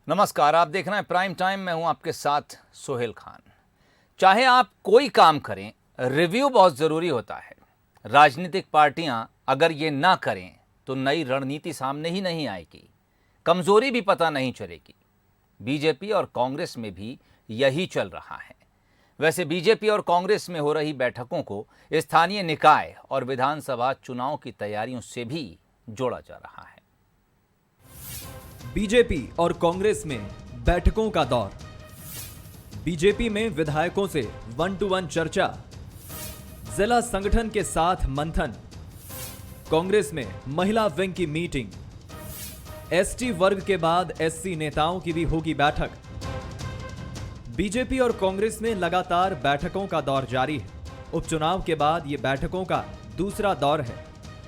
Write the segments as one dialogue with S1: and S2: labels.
S1: नमस्कार, आप देख रहे हैं प्राइम टाइम। मैं हूं आपके साथ सोहेल खान। चाहे आप कोई काम करें, रिव्यू बहुत ज़रूरी होता है। राजनीतिक पार्टियां अगर ये ना करें तो नई रणनीति सामने ही नहीं आएगी, कमज़ोरी भी पता नहीं चलेगी। बीजेपी और कांग्रेस में भी यही चल रहा है। वैसे बीजेपी और कांग्रेस में हो रही बैठकों को स्थानीय निकाय और विधानसभा चुनाव की तैयारियों से भी जोड़ा जा रहा है।
S2: बीजेपी और कांग्रेस में बैठकों का दौर। बीजेपी में विधायकों से 1-to-1 चर्चा, जिला संगठन के साथ मंथन। कांग्रेस में महिला विंग की मीटिंग। एसटी वर्ग के बाद एससी नेताओं की भी होगी बैठक। बीजेपी और कांग्रेस में लगातार बैठकों का दौर जारी है। उपचुनाव के बाद ये बैठकों का दूसरा दौर है।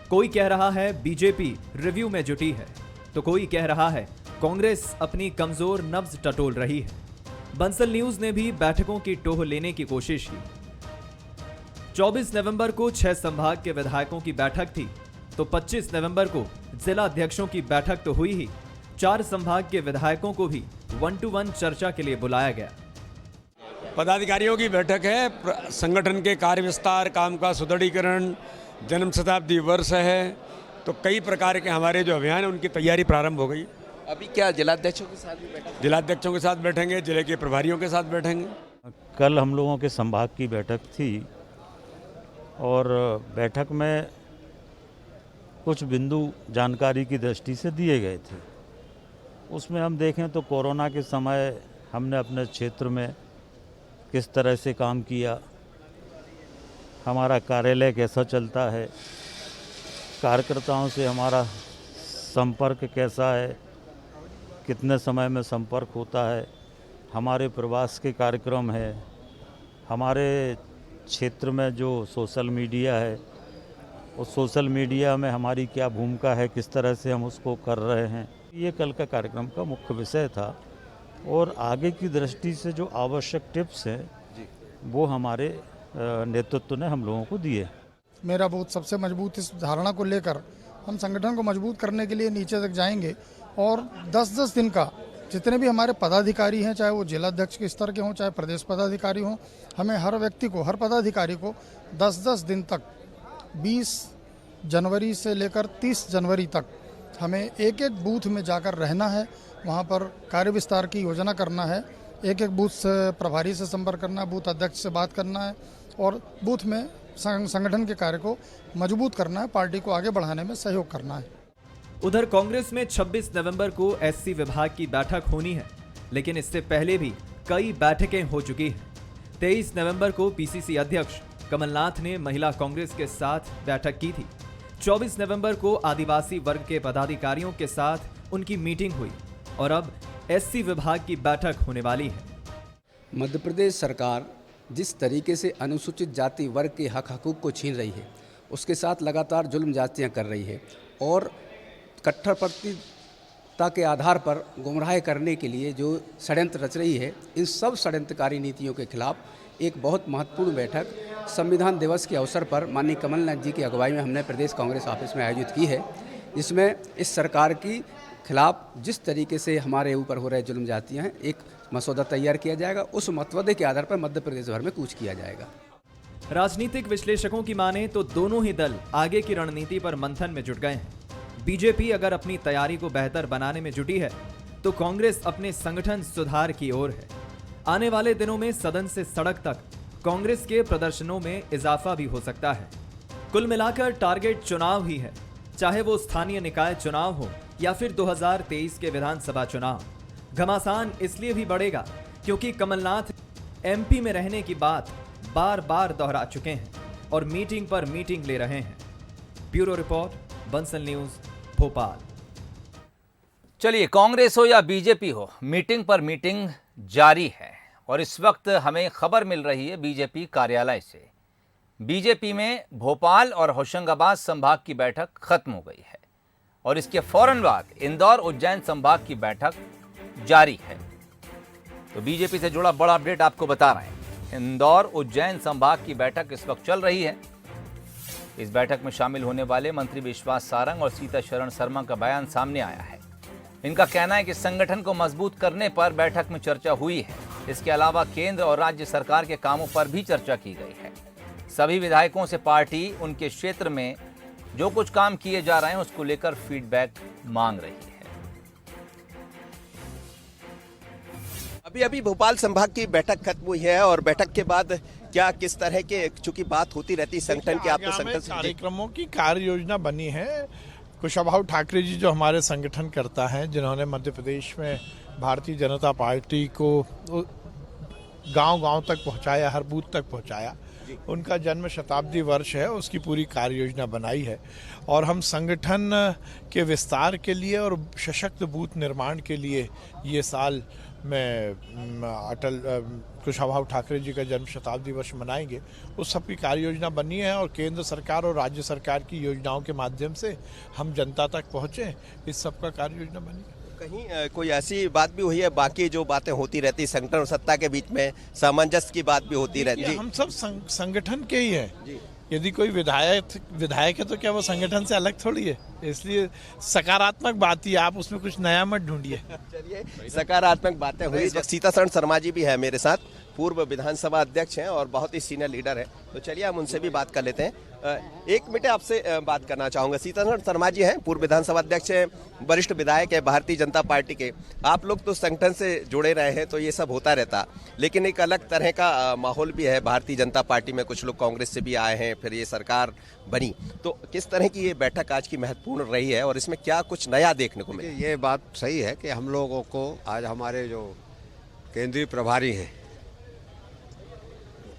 S2: कोई कह रहा है बीजेपी रिव्यू में जुटी है, तो कोई कह रहा है कांग्रेस अपनी कमजोर नब्ज टटोल रही है। बंसल न्यूज ने भी बैठकों की टोह लेने की कोशिश की। 24 नवंबर को 6 संभाग के विधायकों की बैठक थी, तो 25 नवंबर को जिला अध्यक्षों की बैठक तो हुई ही, 4 संभाग के विधायकों को भी 1-to-1 चर्चा के लिए बुलाया गया।
S3: पदाधिकारियों की बैठक है। संगठन के कार्य विस्तार, काम का सुदृढ़ीकरण, जन्म शताब्दी वर्ष है, तो कई प्रकार के हमारे जो अभियान है उनकी तैयारी प्रारंभ हो गई।
S4: अभी क्या जिलाध्यक्षों के साथ भी बैठेंगे?
S3: जिलाध्यक्षों के साथ बैठेंगे, जिले के प्रभारियों के साथ बैठेंगे।
S5: कल हम लोगों के संभाग की बैठक थी और बैठक में कुछ बिंदु जानकारी की दृष्टि से दिए गए थे। उसमें हम देखें तो कोरोना के समय हमने अपने क्षेत्र में किस तरह से काम किया, हमारा कार्यालय कैसा चलता है, कार्यकर्ताओं से हमारा संपर्क कैसा है, कितने समय में संपर्क होता है, हमारे प्रवास के कार्यक्रम है, हमारे क्षेत्र में जो सोशल मीडिया है उस सोशल मीडिया में हमारी क्या भूमिका है, किस तरह से हम उसको कर रहे हैं। ये कल का कार्यक्रम का मुख्य विषय था और आगे की दृष्टि से जो आवश्यक टिप्स हैं वो हमारे नेतृत्व ने हम लोगों को दिए।
S6: मेरा बूथ सबसे मजबूत, इस धारणा को लेकर हम संगठन को मजबूत करने के लिए नीचे तक जाएंगे और 10-10 दिन का जितने भी हमारे पदाधिकारी हैं, चाहे वो जिलाध्यक्ष के स्तर के हों, चाहे प्रदेश पदाधिकारी हों, हमें हर व्यक्ति को, हर पदाधिकारी को 10-10 दिन तक 20 जनवरी से लेकर 30 जनवरी तक हमें एक एक बूथ में जाकर रहना है। वहाँ पर कार्य विस्तार की योजना करना है, एक एक बूथ से प्रभारी से संपर्क करना है, बूथ अध्यक्ष से बात करना है और बूथ में संगठन के कार्य को मजबूत करना है, पार्टी को आगे बढ़ाने में सहयोग करना है।
S2: उधर कांग्रेस में 26 नवंबर को एससी विभाग की बैठक होनी है, लेकिन इससे पहले भी कई बैठकें हो चुकी हैं। 23 नवंबर को पीसीसी अध्यक्ष कमलनाथ ने महिला कांग्रेस के साथ बैठक की थी। 24 नवंबर को आदिवासी वर्ग के पदाधिकारियों के साथ उनकी मीटिंग हुई और अब एससी विभाग की बैठक होने वाली है।
S4: मध्य प्रदेश सरकार जिस तरीके से अनुसूचित जाति वर्ग के हक हकूक़ को छीन रही है, उसके साथ लगातार जुल्म जातियाँ कर रही है और कट्टरपंथीता के आधार पर गुमराह करने के लिए जो षड्यंत्र रच रही है, इन सब षड्यंत्रकारी नीतियों के खिलाफ एक बहुत महत्वपूर्ण बैठक संविधान दिवस के अवसर पर माननीय कमलनाथ जी की अगुवाई में हमने प्रदेश कांग्रेस ऑफिस में आयोजित की है, जिसमें इस सरकार की खिलाफ जिस तरीके से हमारे ऊपर हो रहे जुल्म जातियाँ हैं, एक मसौदा तैयार किया जाएगा। उस मसौदे के आधार पर मध्य प्रदेश भर में कूच किया जाएगा।
S2: राजनीतिक विश्लेषकों की माने तो दोनों ही दल आगे की रणनीति पर मंथन में जुट गए हैं। बीजेपी अगर अपनी तैयारी को बेहतर बनाने में जुटी है तो कांग्रेस अपने संगठन सुधार की ओर है। आने वाले दिनों में सदन से सड़क तक कांग्रेस के प्रदर्शनों में इजाफा भी हो सकता है। कुल मिलाकर टारगेट चुनाव ही है, चाहे वो स्थानीय निकाय चुनाव हो या फिर 2023 के विधानसभा चुनाव। घमासान इसलिए भी बढ़ेगा क्योंकि कमलनाथ एमपी में रहने की बात बार बार दोहरा चुके हैं और मीटिंग पर मीटिंग ले रहे हैं। Bureau report, Bansal news, Bhopal.
S1: चलिए, कांग्रेस हो या बीजेपी हो, मीटिंग पर मीटिंग जारी है और इस वक्त हमें खबर मिल रही है बीजेपी कार्यालय से। बीजेपी में भोपाल और होशंगाबाद संभाग की बैठक खत्म हो गई है और इसके फौरन बाद इंदौर उज्जैन संभाग की बैठक जारी है। तो बीजेपी से जुड़ा बड़ा अपडेट आपको बता रहे हैं। इंदौर उज्जैन संभाग की बैठक इस वक्त चल रही है। इस बैठक में शामिल होने वाले मंत्री विश्वास सारंग और सीता शरण शर्मा का बयान सामने आया है। इनका कहना है कि संगठन को मजबूत करने पर बैठक में चर्चा हुई है। इसके अलावा केंद्र और राज्य सरकार के कामों पर भी चर्चा की गई है। सभी विधायकों से पार्टी उनके क्षेत्र में जो कुछ काम किए जा रहे हैं उसको लेकर फीडबैक मांग रही है।
S7: अभी भोपाल संभाग की बैठक खत्म हुई है और बैठक के बाद क्या किस तरह के, चूंकि बात होती रहती संगठन के, आपको संगठन से
S8: कार्यक्रमों की कार्य योजना बनी है। कुशाभाऊ ठाकरे जी जो हमारे संगठन करता है, जिन्होंने मध्य प्रदेश में भारतीय जनता पार्टी को गांव-गांव तक पहुंचाया, हर बूथ तक पहुंचाया, उनका जन्म शताब्दी वर्ष है, उसकी पूरी कार्य योजना बनाई है। और हम संगठन के विस्तार के लिए और सशक्त बूथ निर्माण के लिए ये साल में अटल कुशाभाऊ ठाकरे जी का जन्म शताब्दी वर्ष मनाएंगे। उस सब की कार्य योजना बनी है और केंद्र सरकार और राज्य सरकार की योजनाओं के माध्यम से हम जनता तक पहुँचे, इस सब का कार्य योजना बनी है।
S7: कहीं कोई ऐसी बात भी हुई है, बाकी जो बातें होती रहती संगठन और सत्ता के बीच में सामंजस्य की बात भी होती रहती है?
S8: हम सब संगठन के ही हैं। यदि कोई विधायक है तो क्या वो संगठन से अलग थोड़ी है? इसलिए सकारात्मक बात ही, आप उसमें कुछ नया मत ढूंढिए।
S7: चलिए, सकारात्मक बातें हुई। सीतासरण शर्मा जी भी है मेरे साथ, पूर्व विधानसभा अध्यक्ष हैं और बहुत ही सीनियर लीडर है, तो चलिए हम उनसे भी बात कर लेते हैं। एक मिनट आपसे बात करना चाहूंगा। सीतासरण शर्मा जी हैं, पूर्व विधानसभा अध्यक्ष हैं, वरिष्ठ विधायक है भारतीय जनता पार्टी के। आप लोग तो संगठन से जुड़े रहे हैं तो ये सब होता रहता, लेकिन एक अलग तरह का माहौल भी है भारतीय जनता पार्टी में। कुछ लोग कांग्रेस से भी आए हैं, फिर ये सरकार बनी, तो किस तरह की ये बैठक आज की महत्वपूर्ण रही है और इसमें क्या कुछ नया देखने को मिला?
S9: ये बात सही है कि हम लोगों को आज हमारे जो केंद्रीय प्रभारी हैं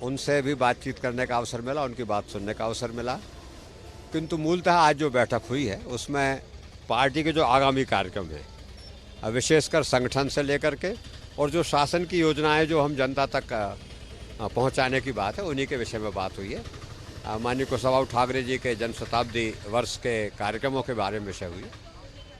S9: उनसे भी बातचीत करने का अवसर मिला, उनकी बात सुनने का अवसर मिला। किंतु मूलतः आज जो बैठक हुई है उसमें पार्टी के जो आगामी कार्यक्रम हैं, विशेषकर संगठन से लेकर के और जो शासन की योजनाएं जो हम जनता तक पहुंचाने की बात है, उन्हीं के विषय में बात हुई है। माननीय कुशाभाऊ ठाकरे जी के जन्म शताब्दी वर्ष के कार्यक्रमों के बारे में विषय हुई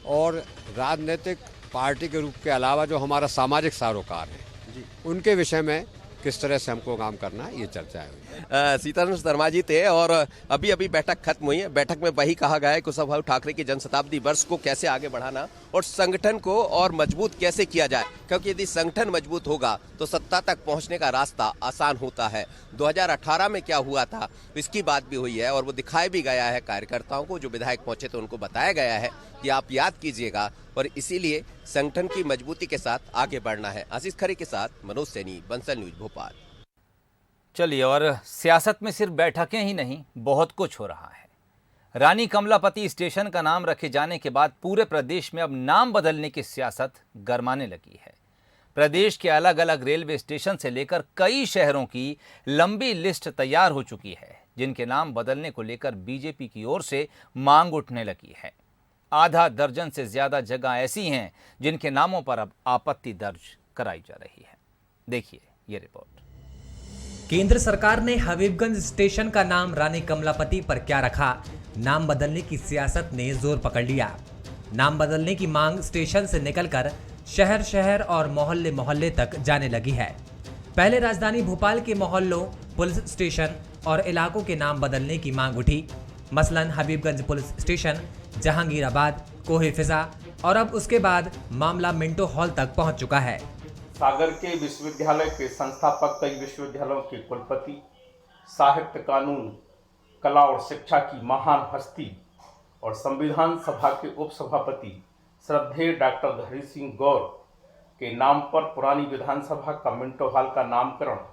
S9: और राजनीतिक पार्टी के रूप के अलावा जो हमारा सामाजिक सरोकार है उनके विषय में किस तरह से हमको काम करना है, ये चर्चा है।
S7: सीतासरण शर्मा जी थे और अभी बैठक खत्म हुई है। बैठक में वही कहा गया है कुशाभाऊ ठाकरे के जन्म शताब्दी वर्ष को कैसे आगे बढ़ाना और संगठन को और मजबूत कैसे किया जाए, क्योंकि यदि संगठन मजबूत होगा तो सत्ता तक पहुंचने का रास्ता आसान होता है। 2018 में क्या हुआ था इसकी बात भी हुई है और वो दिखाया भी गया है कार्यकर्ताओं को, जो विधायक पहुंचे तो उनको बताया गया है कि आप याद कीजिएगा और इसीलिए संगठन की मजबूती के साथ आगे बढ़ना है। आशीष खरे के साथ मनोज सैनी, बंसल न्यूज भोपाल।
S1: चलिए, और सियासत में सिर्फ बैठकें ही नहीं, बहुत कुछ हो रहा है। रानी कमलापति स्टेशन का नाम रखे जाने के बाद पूरे प्रदेश में अब नाम बदलने की सियासत गरमाने लगी है। प्रदेश के अलग अलग रेलवे स्टेशन से लेकर कई शहरों की लंबी लिस्ट तैयार हो चुकी है, जिनके नाम बदलने को लेकर बीजेपी की ओर से मांग उठने लगी है। आधा दर्जन से ज्यादा जगह ऐसी हैं जिनके नामों पर अब आपत्ति दर्ज कराई जा रही है। देखिए ये रिपोर्ट।
S10: केंद्र सरकार ने हबीबगंज स्टेशन का नाम रानी कमलापति पर क्या रखा, नाम बदलने की सियासत ने जोर पकड़ लिया। नाम बदलने की मांग स्टेशन से निकलकर शहर शहर और मोहल्ले मोहल्ले तक जाने लगी है। पहले राजधानी भोपाल के मोहल्लों, पुलिस स्टेशन और इलाकों के नाम बदलने की मांग उठी। मसलन हबीबगंज पुलिस स्टेशन, जहांगीराबाद, कोहे फिजा और अब उसके बाद मामला मिंटो हॉल तक पहुंच चुका है।
S11: सागर के विश्वविद्यालय के संस्थापक, कई विश्वविद्यालयों के कुलपति, साहित्य, कानून, कला और शिक्षा की महान हस्ती और संविधान सभा के उपसभापति श्रद्धेय डॉक्टर हरि सिंह गौर के नाम पर पुरानी विधानसभा का मिंटो हॉल का नामकरण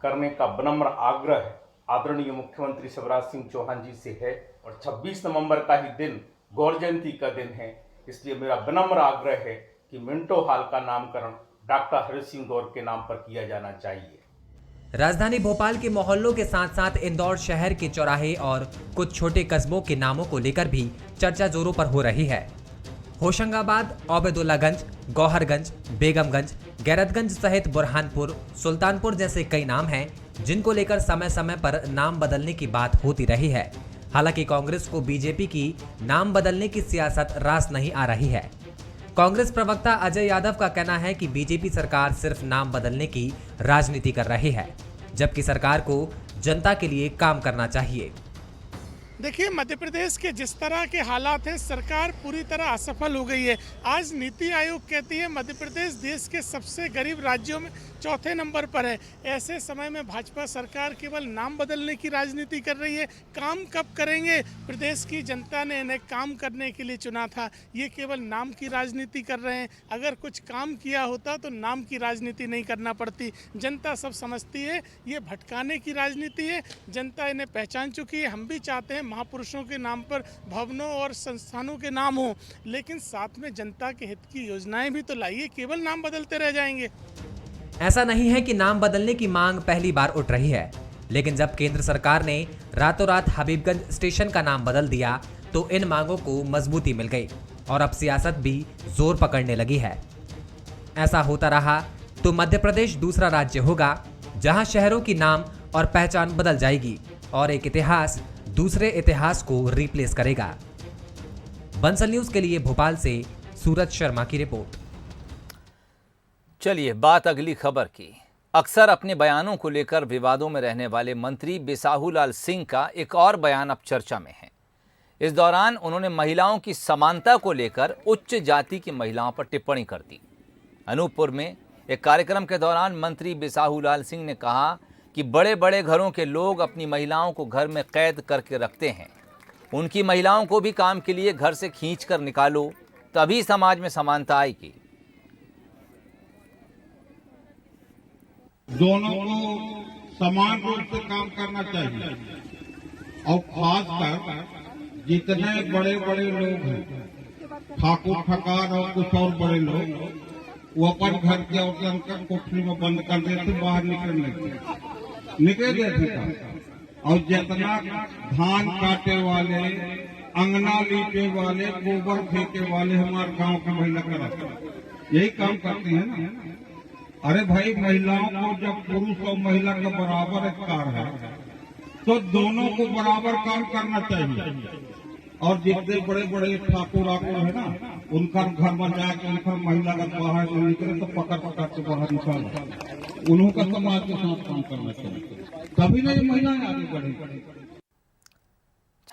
S11: करने का विनम्र आग्रह आदरणीय मुख्यमंत्री शिवराज सिंह चौहान जी से है। और 26 नवंबर का ही दिन गौर जयंती का दिन है, इसलिए मेरा विनम्र आग्रह है कि मिंटो हॉल का नामकरण डॉक्टर हरि सिंह गौर के नाम पर किया जाना चाहिए।
S10: राजधानी भोपाल के मोहल्लों के साथ साथ इंदौर शहर के चौराहे और कुछ छोटे कस्बों के नामों को लेकर भी चर्चा जोरों पर हो रही है। होशंगाबाद, ओबेदुल्लागंज, गौहरगंज, बेगमगंज, गैरतगंज सहित बुरहानपुर, सुल्तानपुर जैसे कई नाम हैं जिनको लेकर समय समय पर नाम बदलने की बात होती रही है। हालांकि कांग्रेस को बीजेपी की नाम बदलने की सियासत रास नहीं आ रही है। कांग्रेस प्रवक्ता अजय यादव का कहना है कि बीजेपी सरकार सिर्फ नाम बदलने की राजनीति कर रही है, जबकि सरकार को जनता के लिए काम करना चाहिए।
S8: देखिए, मध्य प्रदेश के जिस तरह के हालात हैं, सरकार पूरी तरह असफल हो गई है। आज नीति आयोग कहती है मध्य प्रदेश देश के सबसे गरीब राज्यों में चौथे नंबर पर है। ऐसे समय में भाजपा सरकार केवल नाम बदलने की राजनीति कर रही है। काम कब करेंगे? प्रदेश की जनता ने इन्हें काम करने के लिए चुना था, ये केवल नाम की राजनीति कर रहे हैं। अगर कुछ काम किया होता तो नाम की राजनीति नहीं करना पड़ती। जनता सब समझती है ये भटकाने की राजनीति है। जनता इन्हें पहचान चुकी है। हम भी चाहते हैं महापुरुषों के नाम पर भवनों और संस्थानों के नाम हो, लेकिन साथ में जनता के हित की योजनाएं भी तो लाइए, केवल नाम बदलते रह जाएंगे।
S10: ऐसा नहीं है कि नाम बदलने की मांग पहली बार उठ रही है, लेकिन जब केंद्र सरकार ने रातों रात हबीबगंज स्टेशन का नाम बदल दिया तो इन मांगों को मजबूती मिल गई और अब सियासत भी जोर पकड़ने लगी है। ऐसा होता रहा तो मध्य प्रदेश दूसरा राज्य होगा जहां शहरों की नाम और पहचान बदल जाएगी और एक इतिहास दूसरे इतिहास को रिप्लेस करेगा। बंसल न्यूज के लिए भोपाल से सूरज शर्मा की रिपोर्ट।
S1: चलिए बात अगली खबर की। अक्सर अपने बयानों को लेकर विवादों में रहने वाले मंत्री बिसाहूलाल सिंह का एक और बयान अब चर्चा में है। इस दौरान उन्होंने महिलाओं की समानता को लेकर उच्च जाति की महिलाओं पर टिप्पणी कर दी। अनूपपुर में एक कार्यक्रम के दौरान मंत्री बिसाहूलाल सिंह ने कहा कि बड़े बड़े घरों के लोग अपनी महिलाओं को घर में कैद करके रखते हैं। उनकी महिलाओं को भी काम के लिए घर से खींच कर निकालो, तभी समाज में समानता आएगी।
S12: दोनों को समान रूप से काम करना चाहिए और खासकर जितने बड़े बड़े लोग हैं, ठाकुर ठकार और कुछ और बड़े लोग, वो अपन घर के औरतन का कोठरी में बंद कर देते, बाहर निकल देते था। और जितना धान काटे वाले, अंगना लीपे वाले, गोबर फेंके वाले हमारे गांव की महिला करते यही काम करती है ना। अरे भाई, महिलाओं को जब पुरुष और महिला का बराबर अधिकार है तो दोनों को बराबर काम करना चाहिए। और जितने बड़े बड़े ठाकुर है ना, उनका घर में जाकर उनका महिला का बाहर निकले तो पकड़ के बाहर निकालो। उन्हों का समाज के साथ काम करना चाहिए, तभी ना ये महिलाएं आगे बढ़ेंगी।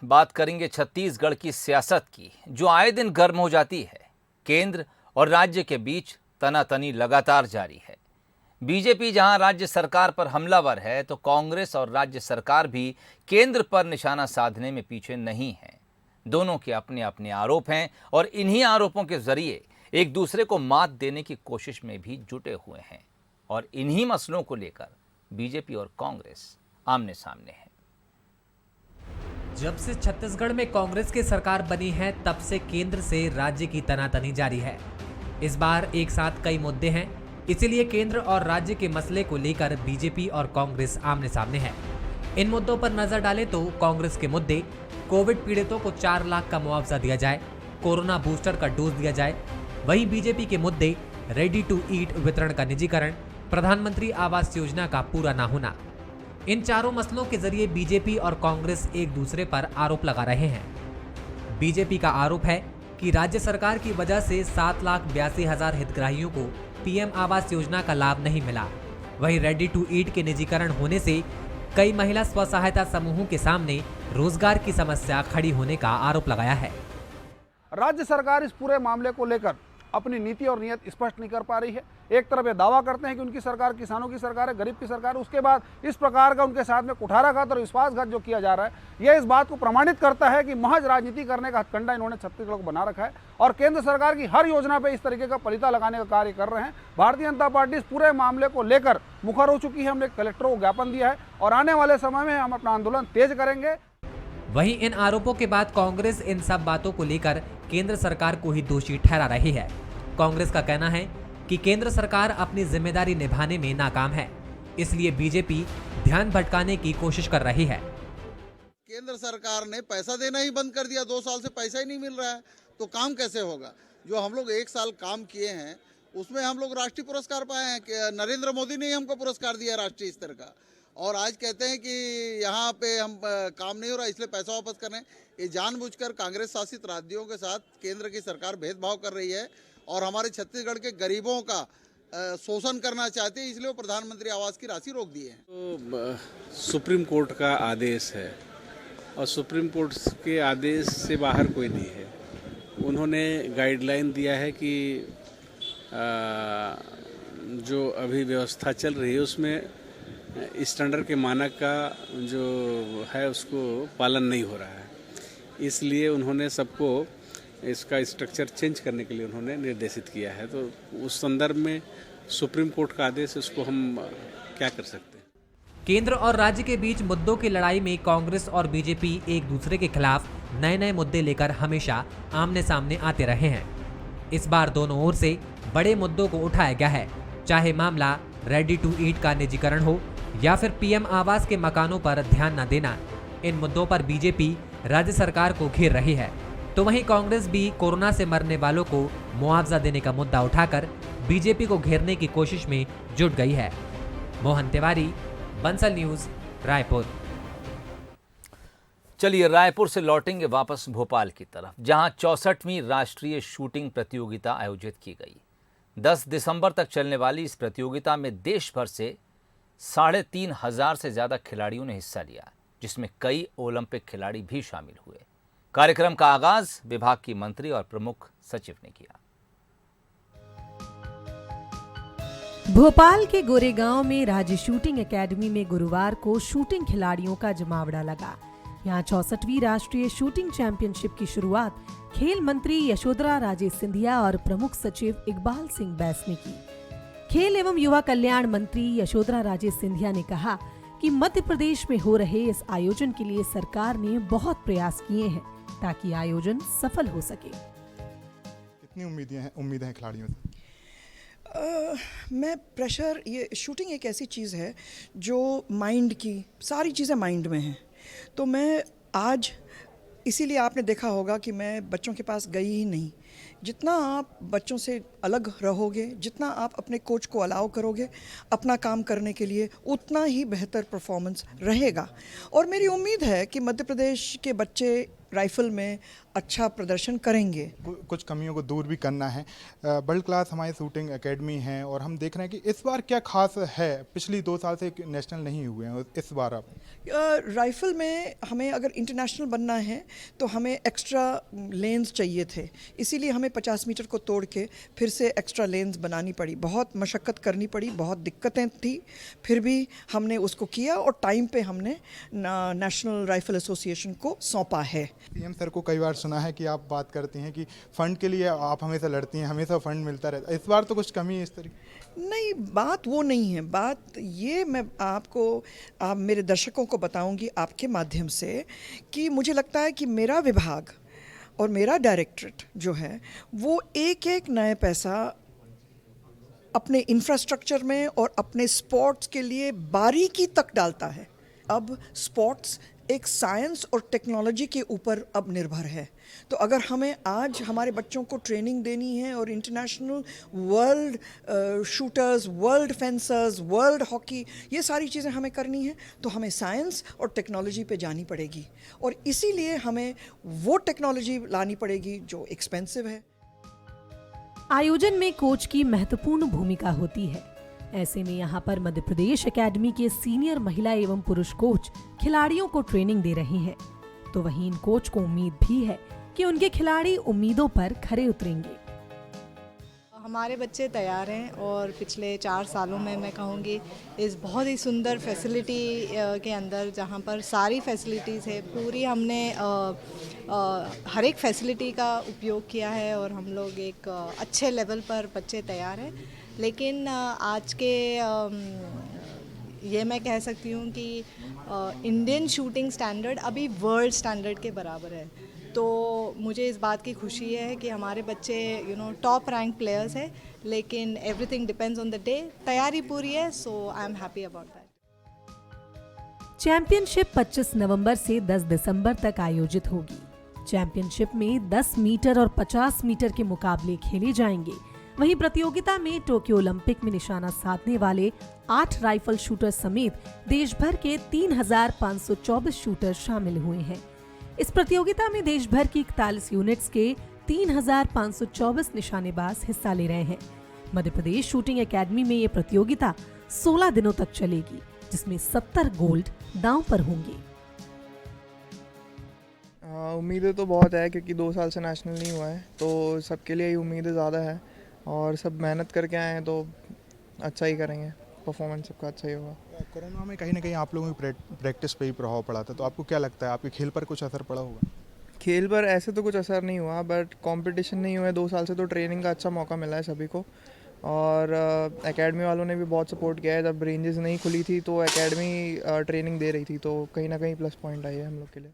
S1: बात करेंगे छत्तीसगढ़ की सियासत की, जो आए दिन गर्म हो जाती है। केंद्र और राज्य के बीच तनातनी लगातार जारी है। बीजेपी जहां राज्य सरकार पर हमलावर है, तो कांग्रेस और राज्य सरकार भी केंद्र पर निशाना साधने में पीछे नहीं है। दोनों के अपने अपने आरोप हैं और इन्हीं आरोपों के जरिए एक दूसरे को मात देने की कोशिश में भी जुटे हुए हैं। और इन्हीं मसलों को लेकर बीजेपी और कांग्रेस आमने सामने है।
S10: जब से छत्तीसगढ़ में कांग्रेस की सरकार बनी है, तब से केंद्र से राज्य की तनातनी जारी है। इस बार एक साथ कई मुद्दे हैं, इसीलिए केंद्र और राज्य के मसले को लेकर बीजेपी और कांग्रेस आमने सामने है। इन मुद्दों पर नजर डालें तो कांग्रेस के मुद्दे कोविड पीड़ितों को 4 लाख का मुआवजा दिया जाए, कोरोना बूस्टर का डोज दिया जाए। वहीं बीजेपी के मुद्दे रेडी टू ईट वितरण का निजीकरण, प्रधानमंत्री आवास योजना का पूरा ना होना। इन चारों मसलों के जरिए बीजेपी और कांग्रेस एक दूसरे पर आरोप लगा रहे हैं। बीजेपी का आरोप है कि राज्य सरकार की वजह से 7,82,000 हितग्राहियों को पीएम आवास योजना का लाभ नहीं मिला। वहीं रेडी टू ईट के निजीकरण होने से कई महिला स्व सहायता समूहों के सामने रोजगार की समस्या खड़ी होने का आरोप लगाया है।
S13: राज्य सरकार इस पूरे मामले को लेकर अपनी नीति और नीयत स्पष्ट नहीं कर पा रही है। एक तरफ ये दावा करते हैं कि उनकी सरकार किसानों की सरकार है, गरीब की सरकार है, उसके बाद इस प्रकार का उनके साथ में कुठाराघात और विश्वासघात जो किया जा रहा है, यह इस बात को प्रमाणित करता है कि महज राजनीति करने का हथकंडा इन्होंने छत्तीसगढ़ को बना रखा है और केंद्र सरकार की हर योजना पर इस तरीके का पलीता लगाने का कार्य कर रहे हैं। भारतीय जनता पार्टी इस पूरे मामले को लेकर मुखर हो चुकी है। हमने कलेक्टरों को ज्ञापन दिया है और आने वाले समय में हम अपना आंदोलन तेज करेंगे।
S10: वहीं इन आरोपों के बाद कांग्रेस इन सब बातों को लेकर केंद्र सरकार को ही दोषी ठहरा रही है। कांग्रेस का कहना है कि केंद्र सरकार अपनी जिम्मेदारी निभाने में नाकाम है, इसलिए बीजेपी ध्यान भटकाने की कोशिश कर रही है।
S14: केंद्र सरकार ने पैसा देना ही बंद कर दिया, 2 साल से पैसा ही नहीं मिल रहा है, तो काम कैसे होगा। जो हम लोग 1 साल काम किए हैं उसमें हम लोग राष्ट्रीय पुरस्कार पाए हैं कि नरेंद्र मोदी ने ही हमको पुरस्कार दिया राष्ट्रीय स्तर का, और आज कहते हैं कि यहाँ पे हम काम नहीं हो रहा इसलिए पैसा वापस कर रहे हैं। ये जानबूझकर कांग्रेस शासित राज्यों के साथ केंद्र की सरकार भेदभाव कर रही है और हमारे छत्तीसगढ़ के गरीबों का शोषण करना चाहती है, इसलिए वो प्रधानमंत्री आवास की राशि रोक दी है।
S15: तो सुप्रीम कोर्ट का आदेश है और सुप्रीम कोर्ट के आदेश से बाहर कोई नहीं है। उन्होंने गाइडलाइन दिया है कि जो अभी व्यवस्था चल रही है उसमें स्टैंडर्ड के मानक का जो है उसको पालन नहीं हो रहा है, इसलिए उन्होंने सबको इसका स्ट्रक्चर चेंज करने के लिए उन्होंने निर्देशित किया है। तो उस संदर्भ में सुप्रीम कोर्ट का आदेश, उसको हम क्या कर सकते हैं।
S10: केंद्र और राज्य के बीच मुद्दों की लड़ाई में कांग्रेस और बीजेपी एक दूसरे के खिलाफ नए नए मुद्दे लेकर हमेशा आमने सामने आते रहे हैं। इस बार दोनों ओर से बड़े मुद्दों को उठाया गया है, चाहे मामला रेडी टू ईट का निजीकरण हो या फिर पीएम आवास के मकानों पर ध्यान न देना। इन मुद्दों पर बीजेपी राज्य सरकार को घेर रही है, तो वहीं कांग्रेस भी कोरोना से मरने वालों को मुआवजा देने का मुद्दा उठाकर बीजेपी को घेरने की कोशिश में जुट गई है। मोहन तिवारी, बंसल न्यूज, रायपुर।
S1: चलिए रायपुर से लौटेंगे वापस भोपाल की तरफ, जहां 64वीं राष्ट्रीय शूटिंग प्रतियोगिता आयोजित की गई। 10 दिसंबर तक चलने वाली इस प्रतियोगिता में देश भर से 3,500 से ज्यादा खिलाड़ियों ने हिस्सा लिया, जिसमें कई ओलंपिक खिलाड़ी भी शामिल हुए। कार्यक्रम का आगाज विभाग की मंत्री और प्रमुख सचिव ने किया।
S16: भोपाल के गोरेगांव में राज्य शूटिंग एकेडमी में गुरुवार को शूटिंग खिलाड़ियों का जमावड़ा लगा। यहां 64वीं राष्ट्रीय शूटिंग चैंपियनशिप की शुरुआत खेल मंत्री यशोधरा राजे सिंधिया और प्रमुख सचिव इकबाल सिंह बैस ने की। खेल एवं युवा कल्याण मंत्री यशोधरा राजे सिंधिया ने कहा कि मध्य प्रदेश में हो रहे इस आयोजन के लिए सरकार ने बहुत प्रयास किए हैं ताकि आयोजन सफल हो सके।
S17: कितनी उम्मीदें हैं खिलाड़ियों से?
S18: मैं प्रेशर, ये शूटिंग एक ऐसी चीज़ है जो माइंड की सारी चीज़ें माइंड में हैं, तो मैं आज इसीलिए आपने देखा होगा कि मैं बच्चों के पास गई ही नहीं। जितना आप बच्चों से अलग रहोगे, जितना आप अपने कोच को अलाउ करोगे अपना काम करने के लिए, उतना ही बेहतर परफॉर्मेंस रहेगा। और मेरी उम्मीद है कि मध्य प्रदेश के बच्चे राइफल में अच्छा प्रदर्शन करेंगे।
S17: कुछ कमियों को दूर भी करना है। वर्ल्ड क्लास हमारी शूटिंग एकेडमी है और हम देख रहे हैं कि इस बार क्या खास है, पिछली 2 साल से नेशनल नहीं हुए हैं, इस बार आप
S18: राइफल में हमें अगर इंटरनेशनल बनना है तो हमें एक्स्ट्रा लेन्स चाहिए थे, इसीलिए हमें 50 मीटर को तोड़ के फिर से एक्स्ट्रा लेन्स बनानी पड़ी। बहुत मशक्क़त करनी पड़ी, बहुत दिक्कतें थी, फिर भी हमने उसको किया और टाइम पे हमने नेशनल राइफल एसोसिएशन को सौंपा है।
S17: सीएम सर को कई बार सुना है कि आप बात करती हैं कि फंड के लिए आप हमेशा लड़ती हैं, हमेशा फंड मिलता रहता है, इस बार तो कुछ कमी है इस तरीके?
S18: नहीं, बात वो नहीं है। बात ये मैं आप मेरे दर्शकों को बताऊंगी आपके माध्यम से कि मुझे लगता है कि मेरा विभाग और मेरा डायरेक्टरेट जो है वो एक एक नया पैसा अपने इंफ्रास्ट्रक्चर में और अपने स्पोर्ट्स के लिए बारीकी तक डालता है। अब स्पोर्ट्स एक साइंस और टेक्नोलॉजी के ऊपर अब निर्भर है, तो अगर हमें आज हमारे बच्चों को ट्रेनिंग देनी है और international world shooters, world fencers, world hockey, ये सारी चीज़ें हमें करनी है, तो हमें साइंस और टेक्नोलॉजी पे जानी पड़ेगी और इसीलिए हमें वो टेक्नोलॉजी लानी पड़ेगी जो एक्सपेंसिव है।
S16: आयोजन में कोच की महत्वपूर्ण भूमिका होती है। ऐसे में यहाँ पर मध्य प्रदेश एकेडमी के सीनियर महिला एवं पुरुष कोच खिलाड़ियों को ट्रेनिंग दे रहे हैं, तो वहीं इन कोच को उम्मीद भी है कि उनके खिलाड़ी उम्मीदों पर खरे उतरेंगे।
S19: हमारे बच्चे तैयार हैं और पिछले 4 सालों में मैं कहूँगी इस बहुत ही सुंदर फैसिलिटी के अंदर, जहाँ पर सारी फैसिलिटीज़ है, पूरी हमने हर एक फैसिलिटी का उपयोग किया है और हम लोग एक अच्छे लेवल पर बच्चे तैयार हैं। लेकिन आज के ये मैं कह सकती हूँ कि इंडियन शूटिंग स्टैंडर्ड अभी वर्ल्ड स्टैंडर्ड के बराबर है, तो मुझे इस बात की खुशी है कि हमारे बच्चे टॉप रैंक प्लेयर्स हैं, लेकिन everything depends on the day. तैयारी पूरी है, so I am happy about that.
S16: Championship 25 नवंबर से 10 दिसंबर तक आयोजित होगी। चैंपियनशिप में 10 मीटर और 50 मीटर के मुकाबले खेले जाएंगे। वहीं प्रतियोगिता में टोक्यो ओलंपिक में निशाना साधने वाले 8 राइफल शूटर समेत देश भर के 3,524 शूटर शामिल हुए हैं। इस प्रतियोगिता में देश भर की 41 यूनिट्स के 3,524 निशानेबाज हिस्सा ले रहे हैं। मध्य प्रदेश शूटिंग एकेडमी में ये प्रतियोगिता 16 दिनों तक चलेगी, जिसमें 70 गोल्ड दांव पर होंगे।
S20: उम्मीदें तो बहुत है क्योंकि 2 साल से नेशनल नहीं हुआ है, तो सबके लिए ही उम्मीदें ज़्यादा है और सब मेहनत करके आए हैं तो अच्छा ही करेंगे, परफॉर्मेंस सबका अच्छा ही होगा।
S17: कोरोना में कहीं ना कहीं आप लोगों की प्रैक्टिस पे ही प्रभाव पड़ा था, तो आपको क्या लगता है आपके खेल पर कुछ असर पड़ा होगा?
S20: खेल पर ऐसे तो कुछ असर नहीं हुआ, बट कंपटीशन नहीं हुआ है 2 साल से, तो ट्रेनिंग का अच्छा मौका मिला है सभी को और एकेडमी वालों ने भी बहुत सपोर्ट किया है। जब रेंजेस नहीं खुली थी तो एकेडमी ट्रेनिंग दे रही थी, तो कहीं ना कहीं प्लस पॉइंट आई है हम लोग के लिए।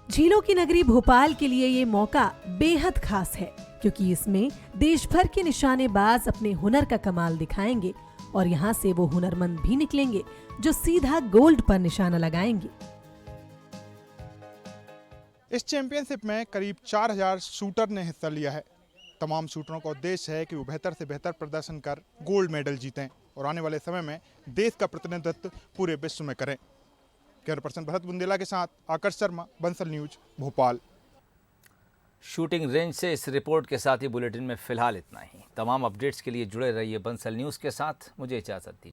S16: झीलों की नगरी भोपाल के लिए ये मौका बेहद खास है क्योंकि इसमें देश भर के निशानेबाज अपने हुनर का कमाल दिखाएंगे और यहाँ से वो हुनरमंद भी निकलेंगे जो सीधा गोल्ड पर निशाना लगाएंगे।
S17: इस चैंपियनशिप में करीब 4000 शूटर ने हिस्सा लिया है। तमाम शूटरों का उद्देश्य है कि वो बेहतर से बेहतर प्रदर्शन कर गोल्ड मेडल जीतें और आने वाले समय में देश का प्रतिनिधित्व पूरे विश्व में करें। कैमरा पर्सन भरत बुंदेला के साथ Aakarsh Sharma, Bansal news, Bhopal.
S1: Shooting range से इस रिपोर्ट के साथ ही बुलेटिन में फिलहाल इतना ही। तमाम अपडेट्स के लिए जुड़े रहिए बंसल न्यूज़ के साथ। मुझे इजाज़त दीजिए।